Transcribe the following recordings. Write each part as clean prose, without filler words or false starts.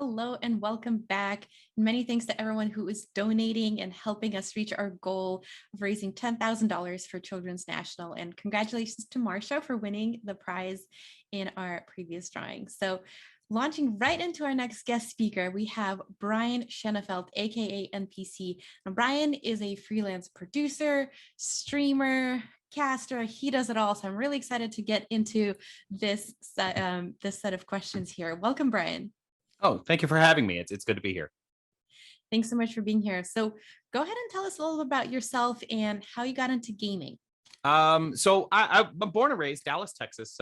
Hello and welcome back. Many thanks to everyone who is donating and helping us reach our goal of raising $10,000 for Children's National. And congratulations to Marsha for winning the prize in our previous drawing. So launching right into our next guest speaker, we have Bryan Shanafelt, aka NPC. Now, Bryan is a freelance producer, streamer, caster. He does it all. So I'm really excited to get into this set of questions here. Welcome, Bryan. Oh, thank you for having me. It's good to be here. Thanks so much for being here. So go ahead and tell us a little about yourself and how you got into gaming. I'm born and raised Dallas, Texas,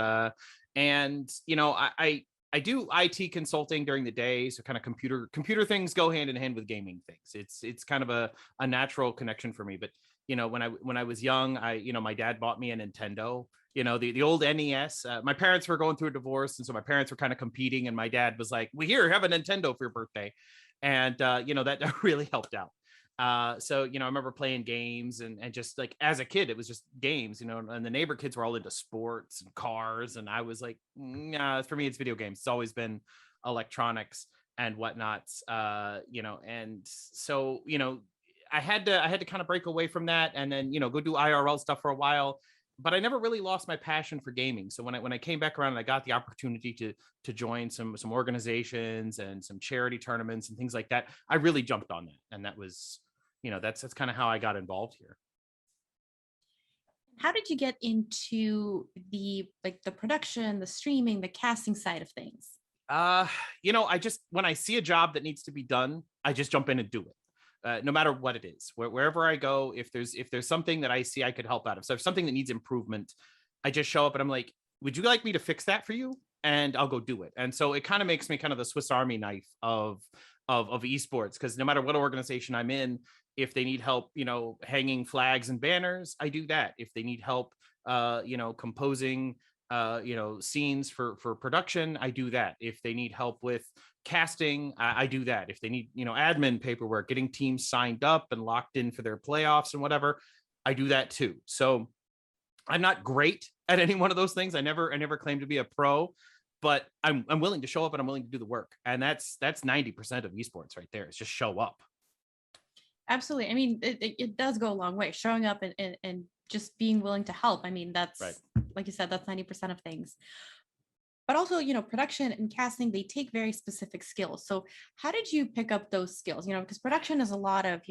and I do IT consulting during the day, so kind of computer things go hand in hand with gaming things. It's kind of a natural connection for me. But when I was young, my dad bought me a Nintendo. The old NES. My parents were going through a divorce, and so my parents were kind of competing, and my dad was like, "We here have a Nintendo for your birthday," and that really helped out. I remember playing games and just like as a kid, it was just games, and the neighbor kids were all into sports and cars. And I was like, nah, for me, it's video games. It's always been electronics and whatnot. I had to kind of break away from that and then, go do IRL stuff for a while. But I never really lost my passion for gaming. So when I came back around and I got the opportunity to join some organizations and some charity tournaments and things like that, I really jumped on that. And that was, that's kind of how I got involved here. How did you get into the production, the streaming, the casting side of things? I just when I see a job that needs to be done, I just jump in and do it. No matter what it is, wherever I go, if there's something that I see I could help out of, so if something that needs improvement, I just show up and I'm like, would you like me to fix that for you? And I'll go do it. And so it kind of makes me kind of the Swiss Army knife of esports, because no matter what organization I'm in, if they need help, hanging flags and banners, I do that. If they need help, composing scenes for production, I do that. If they need help with casting, I do that. If they need admin paperwork, getting teams signed up and locked in for their playoffs and whatever, I do that too. So I'm not great at any one of those things. I never claim to be a pro, but I'm willing to show up and I'm willing to do the work. And that's 90% of esports right there. Is just show up. Absolutely. I mean, it does go a long way, showing up and just being willing to help. I mean, that's Right. like you said, that's 90% of things. But also, production and casting, they take very specific skills. So how did you pick up those skills? Because production is a lot of,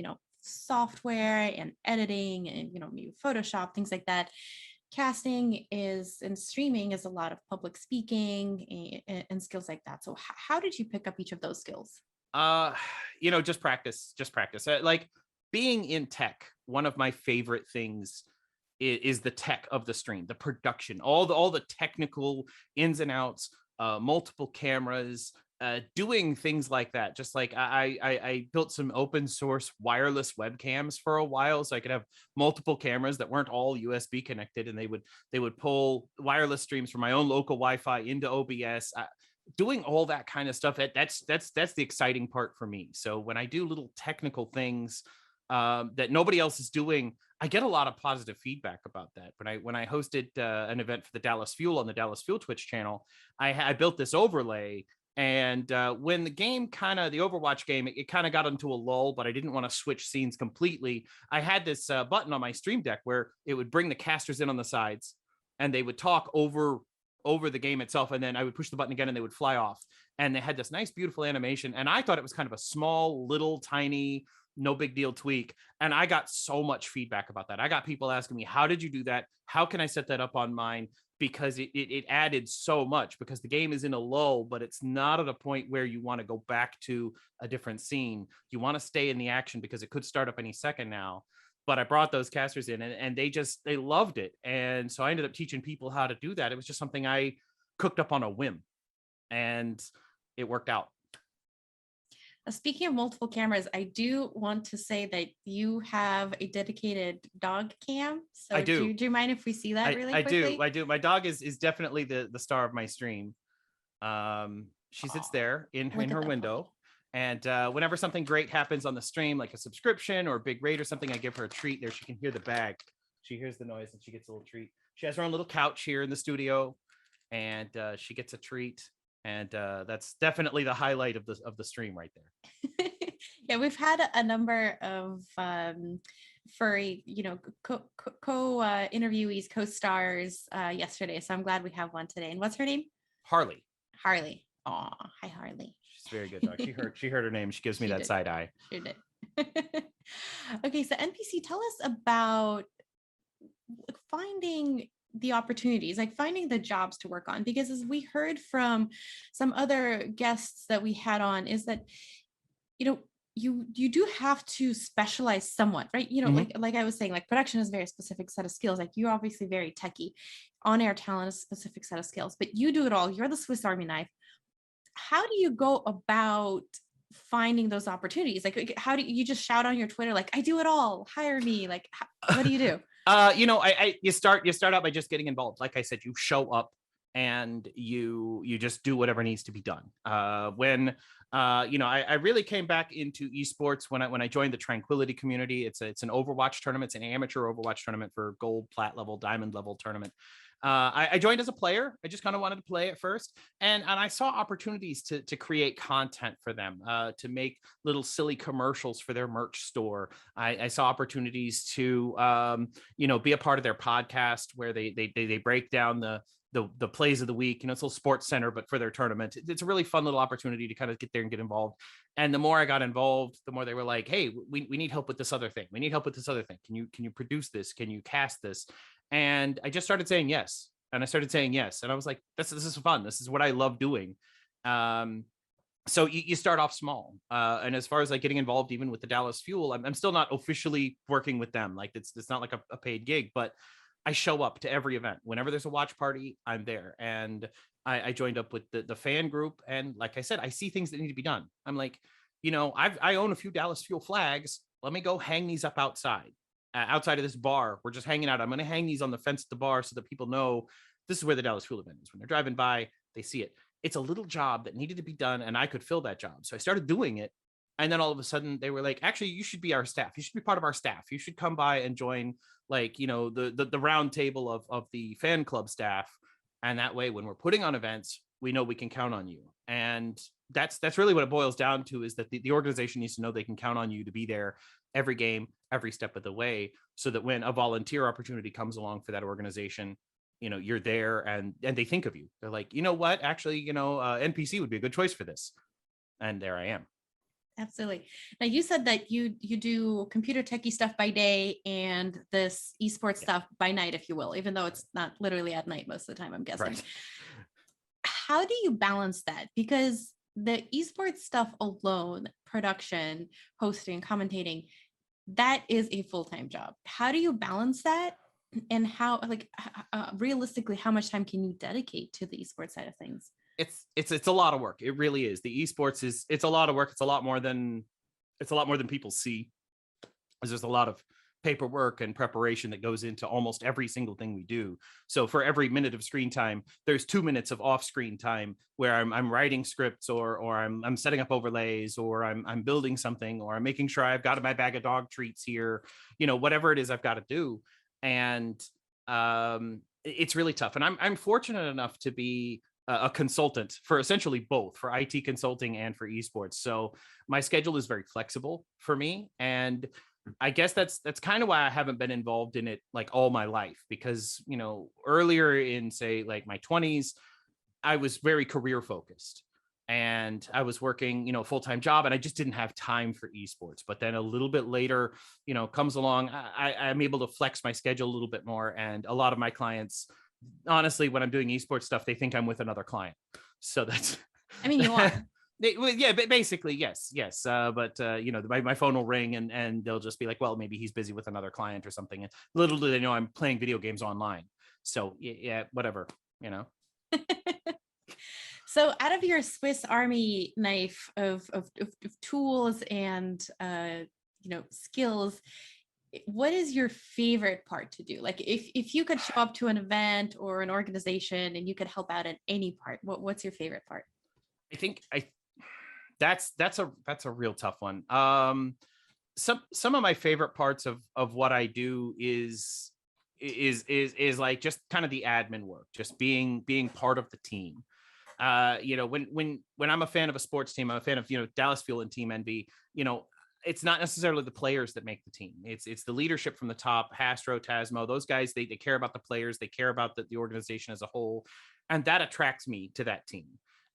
software and editing and, maybe Photoshop, things like that. Casting is and streaming is a lot of public speaking and skills like that. So how did you pick up each of those skills? Uh, just practice. Like being in tech, one of my favorite things is the tech of the stream, the production, all the technical ins and outs, multiple cameras, doing things like that. Just like I built some open source wireless webcams for a while, so I could have multiple cameras that weren't all USB connected, and they would pull wireless streams from my own local Wi-Fi into OBS. Doing all that kind of stuff, that's the exciting part for me. So when I do little technical things that nobody else is doing, I get a lot of positive feedback about that. When I hosted an event for the Dallas Fuel on the Dallas Fuel Twitch channel, I built this overlay. And when the Overwatch game, it kind of got into a lull, but I didn't want to switch scenes completely. I had this button on my stream deck where it would bring the casters in on the sides, and they would talk over the game itself, and then I would push the button again and they would fly off, and they had this nice beautiful animation, and I thought it was kind of a small little tiny no big deal tweak, and I got so much feedback about that. I got people asking me, how did you do that? How can I set that up on mine? Because it added so much, because the game is in a lull, but it's not at a point where you want to go back to a different scene. You want to stay in the action because it could start up any second now. But I brought those casters in, and they loved it. And so I ended up teaching people how to do that. It was just something I cooked up on a whim, and it worked out. Speaking of multiple cameras, I do want to say that you have a dedicated dog cam. So I do. Do you mind if we see that really quickly? I do. My dog is definitely the star of my stream. She sits there in Look at her that window. puppy. And whenever something great happens on the stream, like a subscription or a big raid or something, I give her a treat. There, she can hear the bag. She hears the noise and she gets a little treat. She has her own little couch here in the studio, and she gets a treat. And that's definitely the highlight of the stream right there. Yeah, we've had a number of furry, interviewees, co-stars yesterday. So I'm glad we have one today. And what's her name? Harley. Harley. Oh, hi, Harley. She's very good dog. She heard her name. She gives me that side eye. She did. Okay, so NPC, tell us about finding the opportunities, like finding the jobs to work on, because as we heard from some other guests that we had on, is that you do have to specialize somewhat, right? Like I was saying, like production is a very specific set of skills. Like you're obviously very techie, on-air talent is a specific set of skills, but you do it all. You're the Swiss Army knife. How do you go about finding those opportunities? Like how do you just shout on your Twitter like, I do it all, hire me? Like what do you do? You start out by just getting involved. Like I said, you show up and you just do whatever needs to be done. I really came back into esports when I joined the Tranquility community. It's an Overwatch tournament. It's an amateur Overwatch tournament for gold, plat level, diamond level tournament. I joined as a player. I just kind of wanted to play at first. And I saw opportunities to create content for them, to make little silly commercials for their merch store. I saw opportunities to, be a part of their podcast where they break down the plays of the week. It's a little sports center, but for their tournament. It's a really fun little opportunity to kind of get there and get involved. And the more I got involved, the more they were like, hey, we need help with this other thing. We need help with this other thing. Can you produce this? Can you cast this? And I just started saying yes. And I started saying yes. And I was like, this is fun. This is what I love doing. So you start off small. And as far as like getting involved, even with the Dallas Fuel, I'm still not officially working with them. Like it's not like a paid gig, but I show up to every event. Whenever there's a watch party, I'm there. And I joined up with the fan group. And like I said, I see things that need to be done. I'm like, I own a few Dallas Fuel flags. Let me go hang these up outside of this bar. We're just hanging out. I'm going to hang these on the fence at the bar so that people know this is where the Dallas Fuel event is. When they're driving by, they see it. It's a little job that needed to be done, and I could fill that job. So I started doing it. And then all of a sudden they were like, actually, you should be our staff. You should be part of our staff. You should come by and join the round table of the fan club staff. And that way, when we're putting on events, we know we can count on you. And that's really what it boils down to, is that the organization needs to know they can count on you to be there every game, every step of the way, so that when a volunteer opportunity comes along for that organization, you're there and they think of you. They're like, you know what, actually, NPC would be a good choice for this. And there I am. Absolutely. Now you said that you do computer techie stuff by day and this esports stuff by night, if you will, even though it's not literally at night most of the time, I'm guessing. Right. How do you balance that? Because the esports stuff alone, production, hosting, commentating, that is a full-time job. How do you balance that? And how, realistically, how much time can you dedicate to the esports side of things? It's a lot of work. It really is. The esports it's a lot of work. It's a lot more than people see. There's a lot of paperwork and preparation that goes into almost every single thing we do. So for every minute of screen time, there's 2 minutes of off screen time where I'm writing scripts or I'm setting up overlays, or I'm building something, or I'm making sure I've got my bag of dog treats here, whatever it is I've got to do. And it's really tough. And I'm fortunate enough to be a consultant for essentially both, for IT consulting and for esports. So my schedule is very flexible for me. And I guess that's kind of why I haven't been involved in it like all my life, because, earlier in, say, like my 20s, I was very career focused and I was working, a full-time job, and I just didn't have time for esports. But then a little bit later, comes along, I'm able to flex my schedule a little bit more. And a lot of my clients, honestly, when I'm doing esports stuff, they think I'm with another client. So that's, I mean, you are. Yeah, basically, yes. But my phone will ring and they'll just be like, well, maybe he's busy with another client or something. And little do they know I'm playing video games online. So yeah, whatever, So out of your Swiss Army knife of tools and skills, what is your favorite part to do? Like if you could show up to an event or an organization and you could help out at any part, what's your favorite part? I think that's a real tough one. Some of my favorite parts of what I do is like just kind of the admin work, just being part of the team. You know, when I'm a fan of a sports team, I'm a fan of, you know, Dallas Fuel and Team Envy. You know, it's not necessarily the players that make the team. It's the leadership from the top. Hastro, Tasmo, those guys, they care about the players, they care about the organization as a whole, and that attracts me to that team.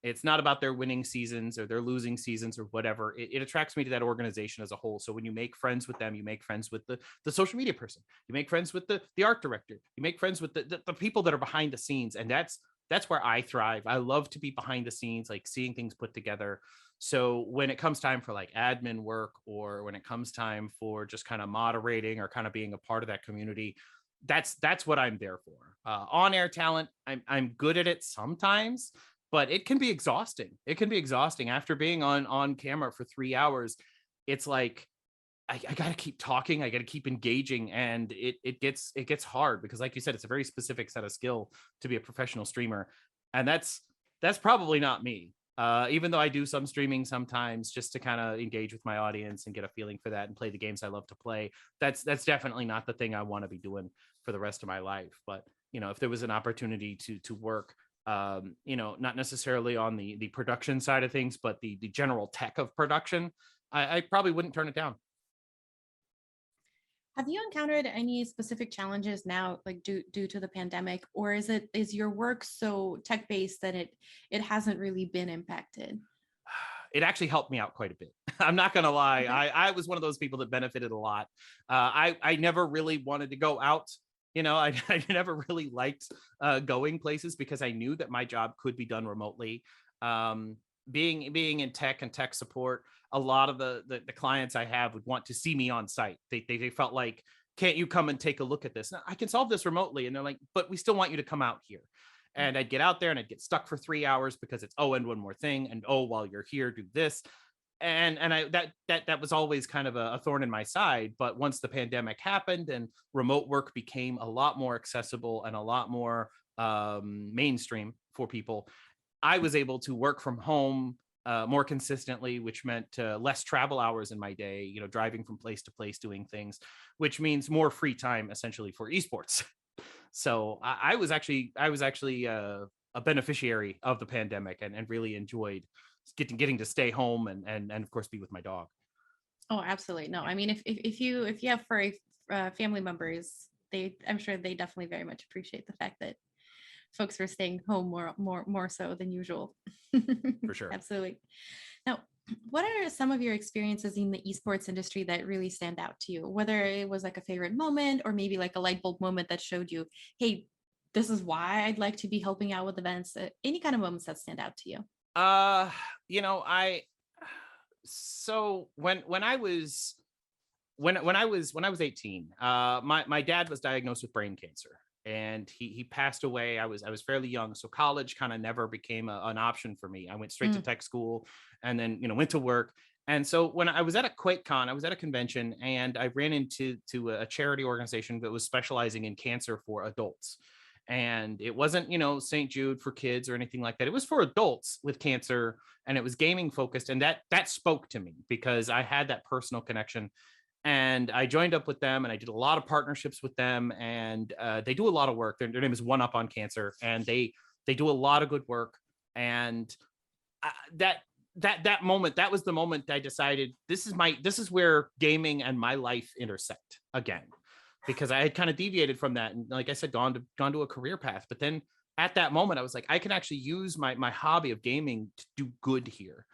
It's not about their winning seasons or their losing seasons or whatever. It attracts me to that organization as a whole. So when you make friends with them, you make friends with the social media person, you make friends with the art director, you make friends with the people that are behind the scenes, and that's where I thrive. I love to be behind the scenes, like seeing things put together. So when it comes time for like admin work, or when it comes time for just kind of moderating or kind of being a part of that community, that's what I'm there for. On air talent, I'm good at it sometimes, but it can be exhausting. It can be exhausting after being on camera for 3 hours. It's like I got to keep talking. I got to keep engaging, and it gets hard because, like you said, it's a very specific set of skill to be a professional streamer, and that's probably not me. Even though I do some streaming sometimes just to kind of engage with my audience and get a feeling for that and play the games I love to play, that's definitely not the thing I want to be doing for the rest of my life. But you know, if there was an opportunity to work, you know, not necessarily on the production side of things, but the general tech of production, I probably wouldn't turn it down. Have you encountered any specific challenges now, like due to the pandemic, or is your work so tech based that it hasn't really been impacted? It actually helped me out quite a bit. I'm not gonna lie. Okay. I was one of those people that benefited a lot. I never really wanted to go out. You know, I never really liked going places because I knew that my job could be done remotely. Um, being in tech and tech support, a lot of the clients I have would want to see me on site. They felt like, can't you come and take a look at this? Now, I can solve this remotely, and they're like, but we still want you to come out here. And I'd get out there and I'd get stuck for 3 hours because it's, oh, and one more thing, and oh, while you're here, do this. And I that was always kind of a thorn in my side. But once the pandemic happened and remote work became a lot more accessible and a lot more mainstream for people, I was able to work from home more consistently, which meant less travel hours in my day, you know, driving from place to place doing things, which means more free time essentially for esports. So I was actually a beneficiary of the pandemic, and really enjoyed getting to stay home and of course be with my dog. Oh, absolutely. No, Yeah. I mean, if you have furry family members, I'm sure they definitely very much appreciate the fact that folks were staying home more so than usual. For sure. Absolutely. Now, what are some of your experiences in the esports industry that really stand out to you? Whether it was like a favorite moment or maybe like a light bulb moment that showed you, hey, this is why I'd like to be helping out with events. Any kind of moments that stand out to you. Uh, you know, I so when I was when I was 18, my dad was diagnosed with brain cancer, and he passed away. I was fairly young, so college kind of never became an option for me. I went straight to Mm, tech school, and then went to work. And so when I was at a QuakeCon, I was at a convention, and I ran into a charity organization that was specializing in cancer for adults. And it wasn't, St. Jude for kids or anything like that. It was for adults with cancer, and it was gaming focused. And that spoke to me because I had that personal connection, and I joined up with them, and I did a lot of partnerships with them, and they do a lot of work. Their name is One Up on Cancer, and they do a lot of good work. And that that moment, that was the moment I decided this is where gaming and my life intersect again, because I had kind of deviated from that, and like I said, gone to a career path. But then at that moment, I was like, I can actually use my hobby of gaming to do good here.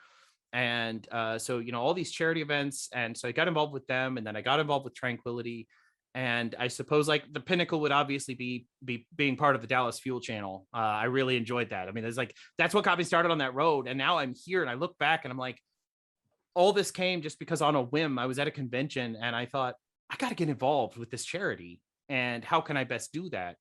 And so all these charity events, and so I got involved with them, and then I got involved with Tranquility. And I suppose like the pinnacle would obviously be being part of the Dallas Fuel channel. I really enjoyed that. I mean, it's like that's what got me started on that road, and now I'm here, and I look back and I'm like, all this came just because on a whim I was at a convention and I thought, I got to get involved with this charity, and how can I best do that?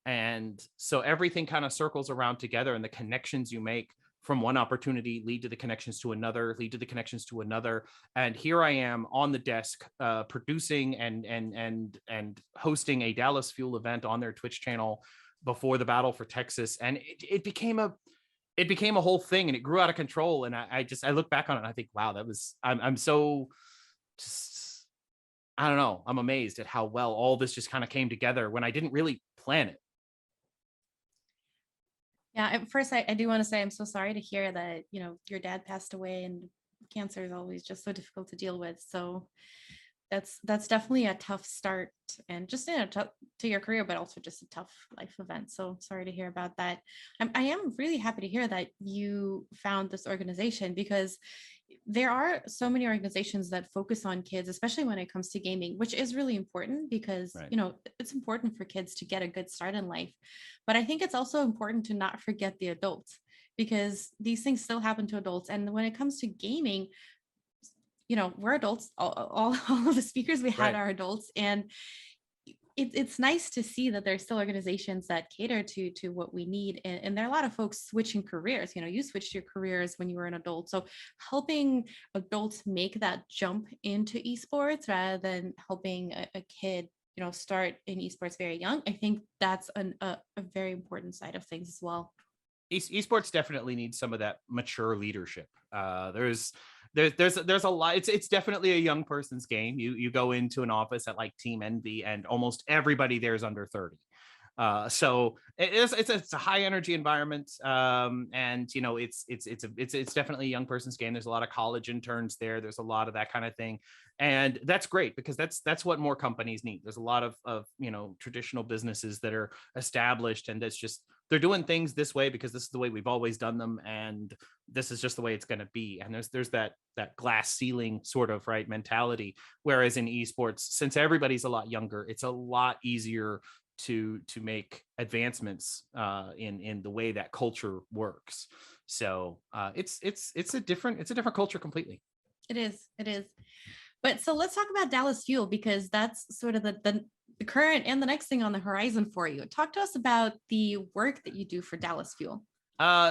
And so everything kind of circles around together, and the connections you make from one opportunity lead to the connections to another, lead to the connections to another. And here I am on the desk, producing and hosting a Dallas Fuel event on their Twitch channel before the Battle for Texas, and it became a whole thing, and it grew out of control. And I look back on it and I think, wow, I'm so just, I don't know, I'm amazed at how well all this just kind of came together when I didn't really plan it. Yeah, at first I do want to say I'm so sorry to hear that, your dad passed away, and cancer is always just so difficult to deal with. So that's definitely a tough start, and just in a tough to your career, but also just a tough life event. So sorry to hear about that. I am really happy to hear that you found this organization, because there are so many organizations that focus on kids, especially when it comes to gaming, which is really important because, Right. it's important for kids to get a good start in life. But I think it's also important to not forget the adults, because these things still happen to adults. And when it comes to gaming, we're adults. All of the speakers we had Right. are adults, and it's nice to see that there's still organizations that cater to what we need. And there are a lot of folks switching careers. You switched your careers when you were an adult, so helping adults make that jump into esports rather than helping a kid start in esports very young, I think that's a very important side of things as well. Esports definitely needs some of that mature leadership. There's a lot. It's definitely a young person's game. You go into an office at like Team Envy, and almost everybody there is under 30. So it's a high energy environment, and it's definitely a young person's game. There's a lot of college interns there. There's a lot of that kind of thing, and that's great because that's what more companies need. There's a lot of traditional businesses that are established, and that's just they're doing things this way because this is the way we've always done them, and this is just the way it's going to be. And there's that glass ceiling sort of right mentality. Whereas in esports, since everybody's a lot younger, it's a lot easier to make advancements in the way that culture works. So it's a different culture completely. It is. But so let's talk about Dallas Fuel, because that's sort of the current and the next thing on the horizon for you. Talk to us about the work that you do for Dallas Fuel.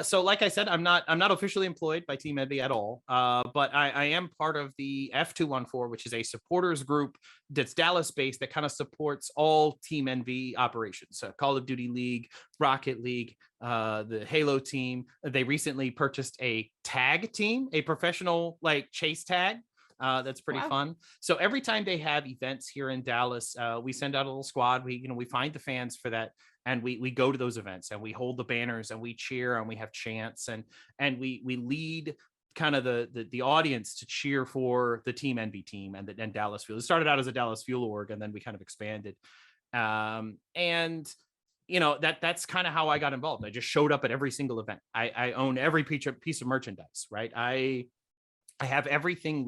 So like I said, I'm not officially employed by Team Envy at all, but I am part of the F214, which is a supporters group that's Dallas based that kind of supports all Team Envy operations. So Call of Duty League, Rocket League, the Halo team. They recently purchased a tag team, a professional like chase tag. That's pretty Wow. fun. So every time they have events here in Dallas, we send out a little squad. We find the fans for that, and we go to those events and we hold the banners and we cheer and we have chants, and we lead kind of the audience to cheer for the Team Envy team and Dallas Fuel. It started out as a Dallas Fuel org, and then we kind of expanded. And that's kind of how I got involved. I just showed up at every single event. I own every piece of merchandise, right? I have everything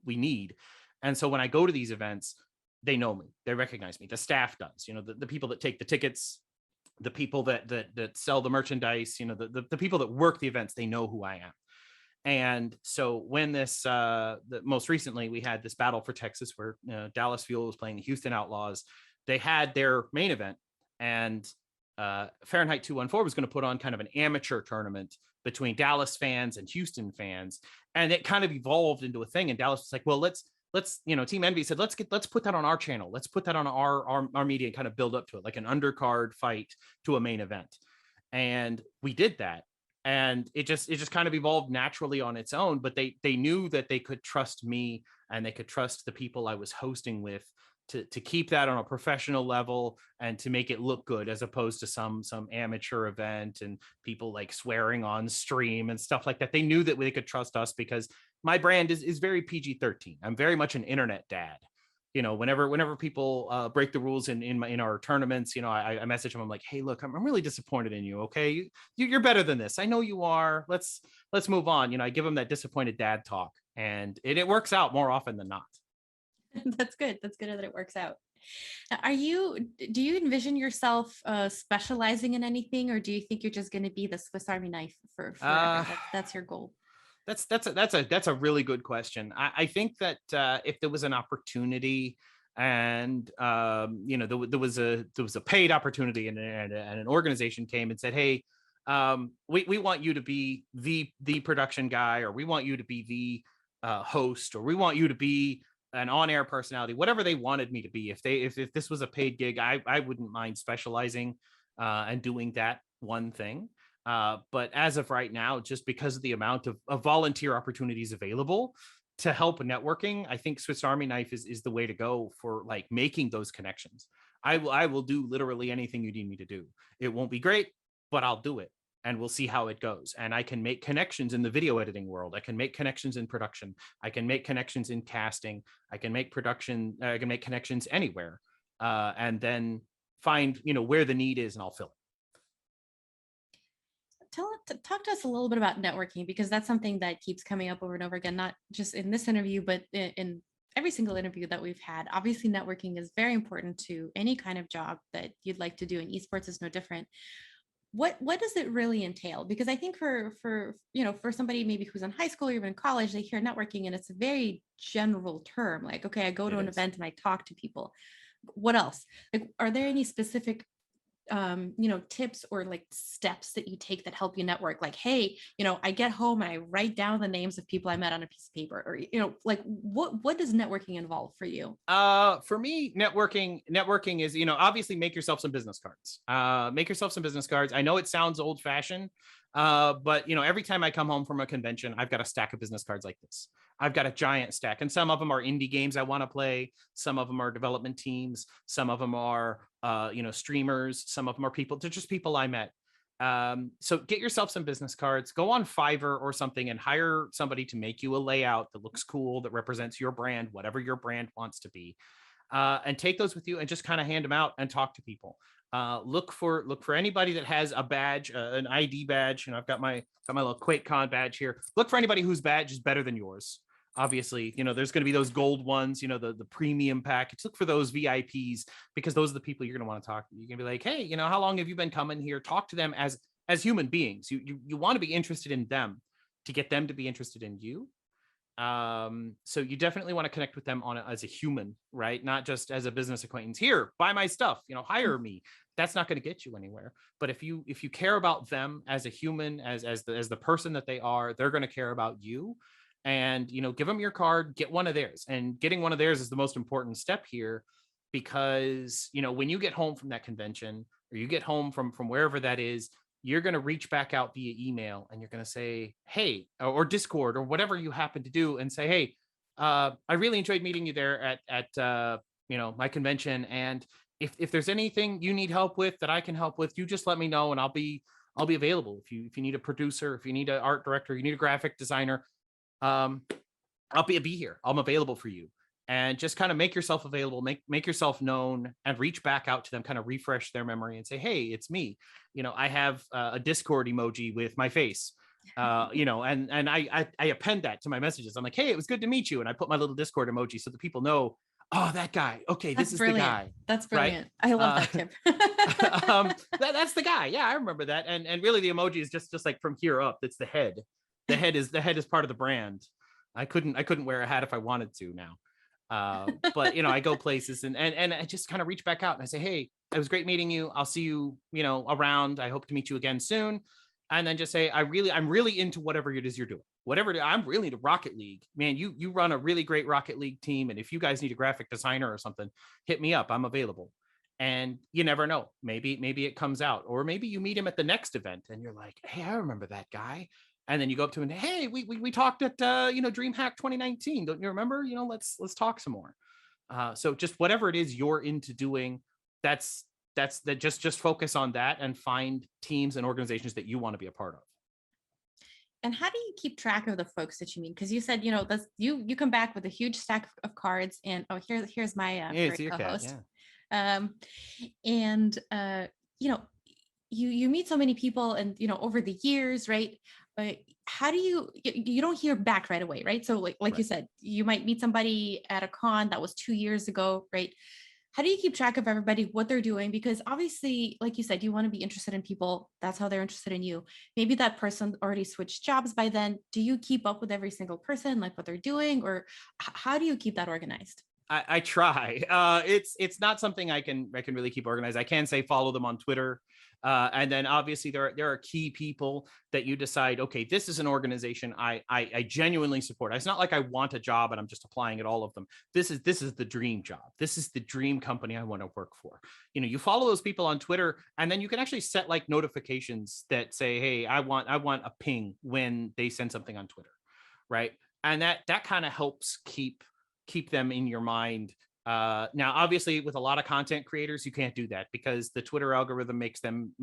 we need. And so when I go to these events, they know me, they recognize me. The staff does, the people that take the tickets, the people that sell the merchandise, the people that work the events, they know who I am. And so when most recently we had this Battle for Texas where Dallas Fuel was playing the Houston Outlaws, they had their main event, and Fahrenheit 214 was going to put on kind of an amateur tournament between Dallas fans and Houston fans, and it kind of evolved into a thing. And Dallas was like, well, let's Team Envy said, let's put that on our channel, let's put that on our media, and kind of build up to it like an undercard fight to a main event. And we did that, and it just kind of evolved naturally on its own. But they knew that they could trust me, and they could trust the people I was hosting with to keep that on a professional level and to make it look good, as opposed to some amateur event and people like swearing on stream and stuff like that. They knew that they could trust us because my brand is very PG-13. I'm very much an internet dad. Whenever people break the rules in our tournaments, I message them. I'm like, hey, look, I'm really disappointed in you. Okay, you're better than this. I know you are. Let's move on. I give them that disappointed dad talk, and it works out more often than not. That's good. That's good that it works out. Do you envision yourself specializing in anything, or do you think you're just going to be the Swiss Army knife for forever? Uh, That's your goal. that's a really good question. I think that if there was an opportunity, and there was a paid opportunity, and an organization came and said, hey, we want you to be the production guy, or we want you to be the host, or we want you to be an on-air personality, whatever they wanted me to be. If this was a paid gig, I wouldn't mind specializing and doing that one thing. But as of right now, just because of the amount of volunteer opportunities available to help networking, I think Swiss Army Knife is the way to go for like making those connections. I will do literally anything you need me to do. It won't be great, but I'll do it. and we'll see how it goes. And I can make connections in the video editing world. I can make connections in production. I can make connections in casting. I can make connections anywhere, and then find, where the need is, and I'll fill it. Talk to us a little bit about networking, because that's something that keeps coming up over and over again, not just in this interview, but in every single interview that we've had. Obviously, networking is very important to any kind of job that you'd like to do, and esports is no different. What does it really entail? Because I think for somebody maybe who's in high school or even in college, they hear networking and it's a very general term, like, okay, I go to an event and I talk to people. What else? Like, are there any specific tips or like steps that you take that help you network? Like, hey, I get home and I write down the names of people I met on a piece of paper, or like what does networking involve for you? For me, networking is, obviously make yourself some business cards. Make yourself some business cards. I know it sounds old fashioned, but every time I come home from a convention, I've got a stack of business cards like this. I've got a giant stack, and some of them are indie games I want to play. Some of them are development teams. Some of them are, streamers. Some of them are people. They're just people I met. So get yourself some business cards. Go on Fiverr or something and hire somebody to make you a layout that looks cool, that represents your brand, whatever your brand wants to be, and take those with you and just kind of hand them out and talk to people. Look for anybody that has a badge, an ID badge. I've got my little QuakeCon badge here. Look for anybody whose badge is better than yours. Obviously, there's going to be those gold ones, the premium package. Look for those VIPs, because those are the people you're going to want to talk to. You're going to be like, hey, how long have you been coming here? Talk to them as human beings. You want to be interested in them to get them to be interested in you. So you definitely want to connect with them as a human, right? Not just as a business acquaintance. Here, buy my stuff, hire me. That's not going to get you anywhere. But if you care about them as a human, as the person that they are, they're going to care about you. And give them your card, get one of theirs. And getting one of theirs is the most important step here, because when you get home from that convention, or you get home from wherever that is, you're going to reach back out via email and you're going to say, hey, or Discord or whatever you happen to do, and say, hey, I really enjoyed meeting you there at my convention. And if there's anything you need help with that I can help with, you just let me know and I'll be available. If you need a producer, if you need an art director, you need a graphic designer, I'll be here. I'm available for you. And just kind of make yourself available, make yourself known, and reach back out to them, kind of refresh their memory and say, hey, it's me. I have a Discord emoji with my face, and I append that to my messages. I'm like, hey, it was good to meet you. And I put my little Discord emoji so that people know, oh, that guy. Okay, That's this is brilliant. the guy. That's brilliant. Right? I love that tip. That's the guy. Yeah, I remember that. And really the emoji is just like from here up. It's the head. The head is part of the brand. I couldn't wear a hat if I wanted to now. But I go places and I just kind of reach back out and I say, hey, it was great meeting you. I'll see you, around. I hope to meet you again soon. And then just say, I'm really into whatever it is you're doing. I'm really into Rocket League. Man, you run a really great Rocket League team. And if you guys need a graphic designer or something, hit me up. I'm available. And you never know. Maybe it comes out, or maybe you meet him at the next event and you're like, hey, I remember that guy. And then you go up to him and, hey, we talked at DreamHack 2019. Don't you remember? Let's talk some more. So just whatever it is you're into doing, that's just focus on that and find teams and organizations that you want to be a part of. And how do you keep track of the folks that you meet? Because you said, you come back with a huge stack of cards, and here's my co-host. Yeah. You meet so many people, and over the years, right? How do you don't hear back right away, right? So like right. You said, you might meet somebody at a con that was 2 years ago, right? How do you keep track of everybody, what they're doing? Because obviously, like you said, you want to be interested in people. That's how they're interested in you. Maybe that person already switched jobs by then. Do you keep up with every single person, like what they're doing, or how do you keep that organized? I try. It's not something I can really keep organized. I can say follow them on Twitter. And then obviously there are key people that you decide, okay, this is an organization I genuinely support. It's not like I want a job and I'm just applying at all of them. This is the dream job. This is the dream company I want to work for. You follow those people on Twitter, and then you can actually set like notifications that say, hey, I want a ping when they send something on Twitter, right? And that kind of helps keep them in your mind Now, obviously, with a lot of content creators, you can't do that because the Twitter algorithm makes them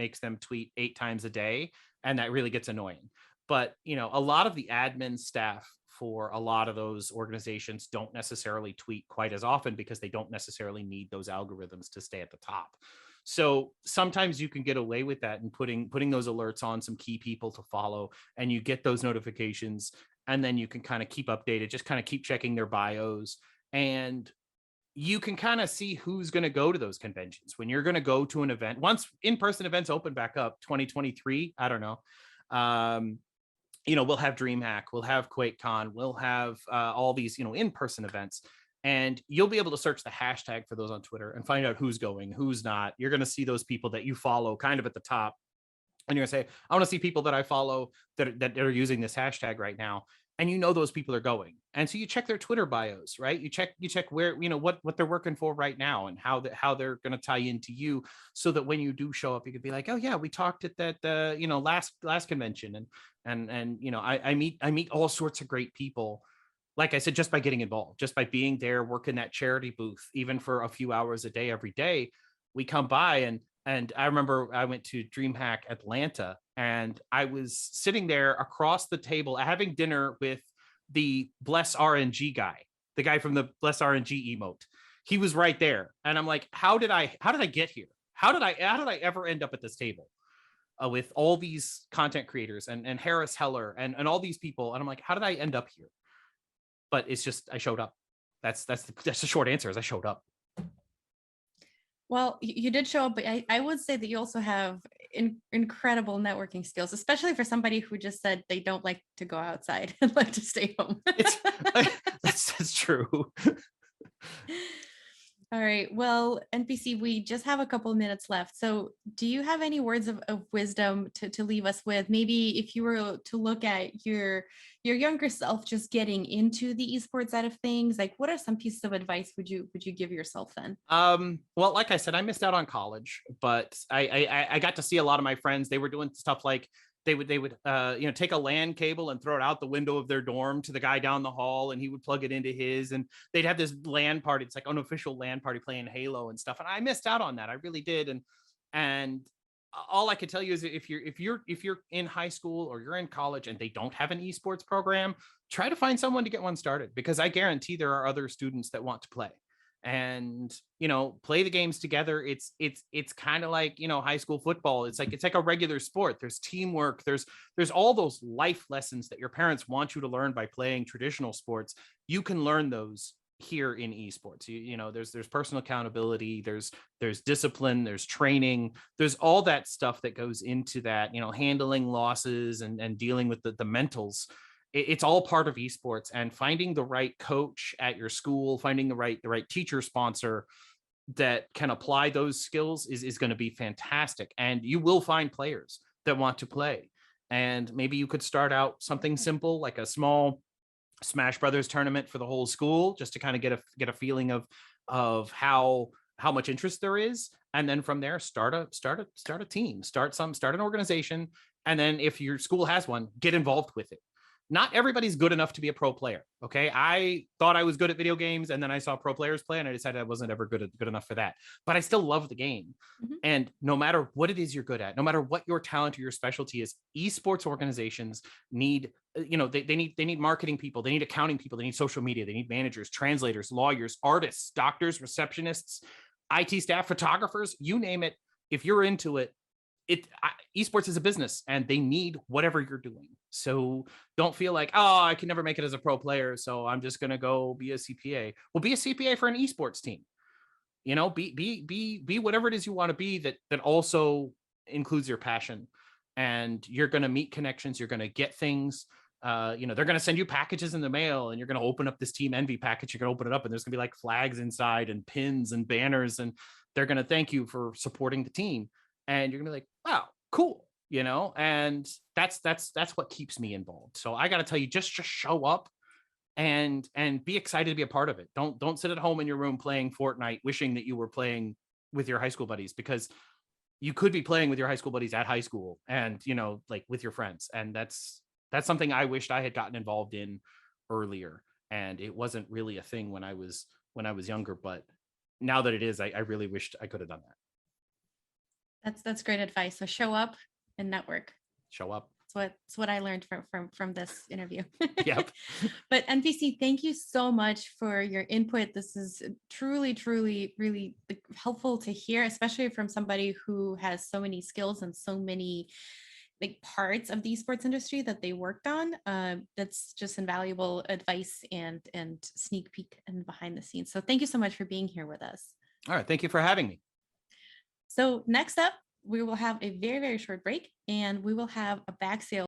tweet 8 times a day, and that really gets annoying. But a lot of the admin staff for a lot of those organizations don't necessarily tweet quite as often because they don't necessarily need those algorithms to stay at the top. So sometimes you can get away with that and putting those alerts on some key people to follow, and you get those notifications, and then you can kind of keep updated, just kind of keep checking their bios, and you can kind of see who's going to go to those conventions when you're going to go to an event once in-person events open back up 2023. I don't know. We'll have DreamHack, we'll have QuakeCon, we'll have all these in-person events, and you'll be able to search the hashtag for those on Twitter and find out who's going, who's not. You're going to see those people that you follow kind of at the top, and you're gonna say, I want to see people that I follow that are using this hashtag right now. And those people are going. And so you check their Twitter bios, right? You check where, what they're working for right now, and how they're going to tie into you, so that when you do show up, you could be like, oh yeah, we talked at that last convention. And I meet all sorts of great people, like I said, just by getting involved, just by being there, working that charity booth, even for a few hours a day, every day. We come by, and I remember I went to DreamHack Atlanta, and I was sitting there across the table having dinner with the Bless RNG guy, the guy from the Bless RNG emote. He was right there. And I'm like, how did I get here? How did I ever end up at this table with all these content creators and Harris Heller and all these people? And I'm like, how did I end up here? But it's just, I showed up. That's the short answer, is I showed up. Well, you did show up, but I would say that you also have incredible networking skills, especially for somebody who just said they don't like to go outside and like to stay home. That's true. All right. Well, NPC, we just have a couple of minutes left. So do you have any words of wisdom to leave us with? Maybe if you were to look at your younger self just getting into the esports side of things, like what are some pieces of advice would you give yourself then? Well, like I said, I missed out on college, but I got to see a lot of my friends. They were doing stuff like they would take a LAN cable and throw it out the window of their dorm to the guy down the hall, and he would plug it into his, and they'd have this LAN party. It's like an unofficial LAN party playing Halo and stuff. And I missed out on that. I really did. And all I can tell you is if you're in high school or you're in college and they don't have an esports program, try to find someone to get one started, because I guarantee there are other students that want to play. And play the games together. It's kind of like high school football. It's like a regular sport. There's teamwork, there's all those life lessons that your parents want you to learn by playing traditional sports. You can learn those here in esports. There's personal accountability, there's discipline, there's training, there's all that stuff that goes into that, handling losses and dealing with the mentals. It's all part of esports, and finding the right coach at your school, finding the right teacher sponsor that can apply those skills is going to be fantastic. And you will find players that want to play. And maybe you could start out something simple, like a small Smash Brothers tournament for the whole school, just to kind of get a feeling of how much interest there is. And then from there, start a team, start an organization. And then if your school has one, get involved with it. Not everybody's good enough to be a pro player. Okay. I thought I was good at video games, and then I saw pro players play, and I decided I wasn't ever good enough for that, but I still love the game. Mm-hmm. And no matter what it is you're good at, no matter what your talent or your specialty is, esports organizations need, they need marketing people. They need accounting people. They need social media. They need managers, translators, lawyers, artists, doctors, receptionists, IT staff, photographers, you name it. If you're into it, esports is a business, and they need whatever you're doing. So don't feel like, oh, I can never make it as a pro player, so I'm just going to go be a CPA. Well, be a CPA for an esports team. Be whatever it is you want to be, that also includes your passion. And you're going to meet connections. You're going to get things. They're going to send you packages in the mail, and you're going to open up this Team Envy package. You're going to open it up, and there's going to be like flags inside and pins and banners, and they're going to thank you for supporting the team. And you're going to be like, wow, cool. And that's what keeps me involved. So I got to tell you, just show up and be excited to be a part of it. Don't sit at home in your room playing Fortnite, wishing that you were playing with your high school buddies, because you could be playing with your high school buddies at high school, and, like with your friends. And that's something I wished I had gotten involved in earlier. and it wasn't really a thing when I was younger. But now that it is, I really wished I could have done that. That's great advice. So show up and network. Show up. That's what I learned from this interview. Yep. But NPC, thank you so much for your input. This is truly, truly, really helpful to hear, especially from somebody who has so many skills and so many like parts of the esports industry that they worked on. That's just invaluable advice and sneak peek and behind the scenes. So thank you so much for being here with us. All right. Thank you for having me. So next up, we will have a very, very short break, and we will have a bag sale